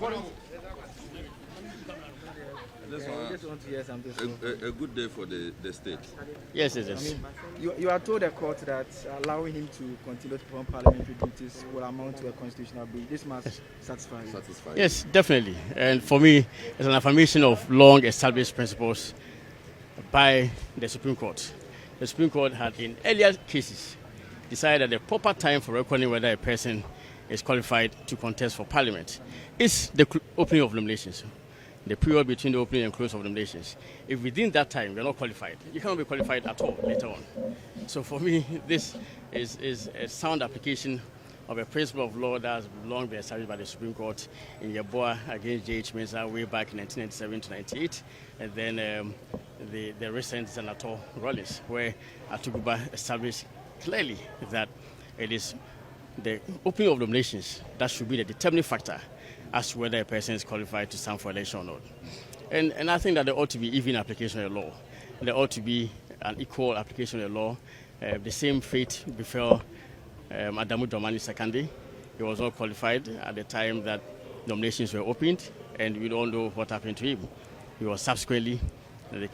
I just want to hear something. A good day for the state. Yes, it is. I mean, you are told the court that allowing him to continue to perform parliamentary duties will amount to a constitutional breach. This must satisfy you. Yes, definitely. And for me, it's an affirmation of long-established principles by the Supreme Court. The Supreme Court had, in earlier cases, decided that the proper time for reckoning whether a person is qualified to contest for Parliament is the opening of nominations. The period between the opening and close of nominations. If within that time you're not qualified, you cannot be qualified at all later on. So for me, this is a sound application of a principle of law that has long been established by the Supreme Court in Yeboah against J.H. Mensah way back in 1997 to 98, and then the recent Senator Rollins, where Atuguba established clearly that it is the opening of nominations that should be the determining factor as to whether a person is qualified to stand for election or not. And I think that there ought to be even application of the law. There ought to be an equal application of the law. The same fate befell Adamu Domani Sekande. He was not qualified at the time that nominations were opened, and we don't know what happened to him. He was subsequently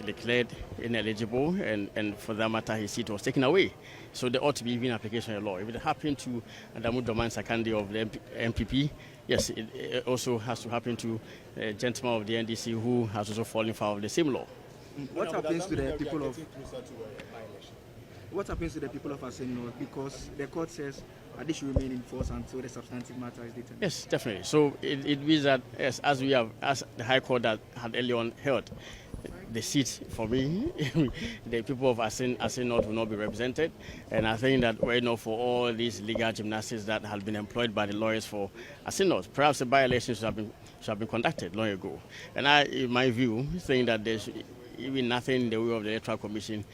declared ineligible, and for that matter, his seat was taken away. So there ought to be even application of the law. If it happened to Adamu Domani Sekande of the MPP, yes, it also has to happen to a gentleman of the NDC who has also fallen foul of the same law. What happens to the people of Assin North? Because the court says this should remain in force until the substantive matter is determined. Yes, definitely. So it means that as the High Court that had earlier on held, the seat for me, the people of Assin North will not be represented. And I think that were not for all these legal gymnastics that have been employed by the lawyers for Assin North, perhaps the by-election should have been conducted long ago. And I, in my view, think that there's even nothing in the way of the Electoral Commission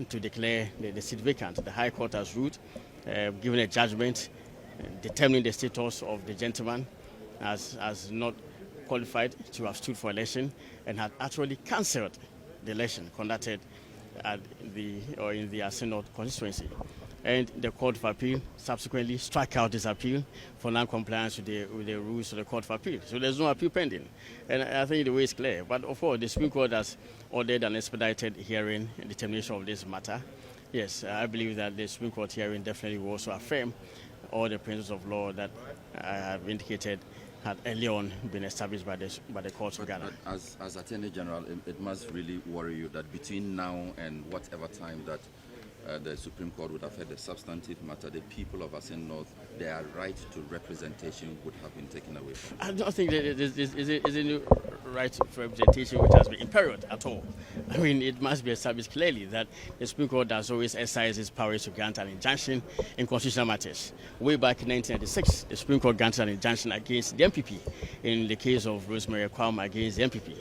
to declare the seat vacant. The High Court has ruled, given a judgment, determining the status of the gentleman as not qualified to have stood for election, and had actually cancelled the election conducted in the Assin North constituency. And the Court of Appeal subsequently struck out this appeal for non-compliance with the rules of the Court of Appeal. So there's no appeal pending. And I think the way is clear. But of course, the Supreme Court has ordered an expedited hearing and determination of this matter. Yes, I believe that the Supreme Court hearing definitely will also affirm all the principles of law that I have indicated had early on been established by the courts of Ghana. As Attorney General, it must really worry you that between now and whatever time that the Supreme Court would have had the substantive matter, the people of Assin North, their right to representation would have been taken away from them. I don't think that it is any right to representation which has been imperiled at all. I mean, it must be established clearly that the Supreme Court has always exercised its powers to grant an injunction in constitutional matters. Way back in 1996, the Supreme Court granted an injunction against the MPP in the case of Rosemary Kwam against the MPP.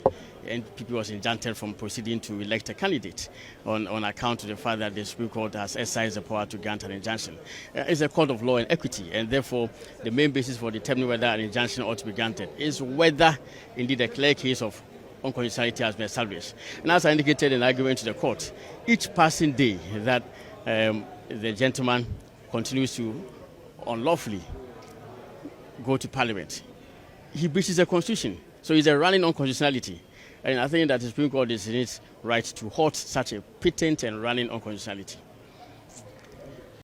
NPP was injuncted from proceeding to elect a candidate on account of the fact that the Supreme Court has exercised the power to grant an injunction. It's a court of law and equity, and therefore the main basis for determining whether an injunction ought to be granted is whether indeed a clear case of unconstitutionality has been established. And as I indicated in argument to the court, each passing day that the gentleman continues to unlawfully go to Parliament, he breaches the Constitution. So he's a running unconstitutionality. And I think that the Supreme Court is in its right to halt such a patent and running unconstitutionality.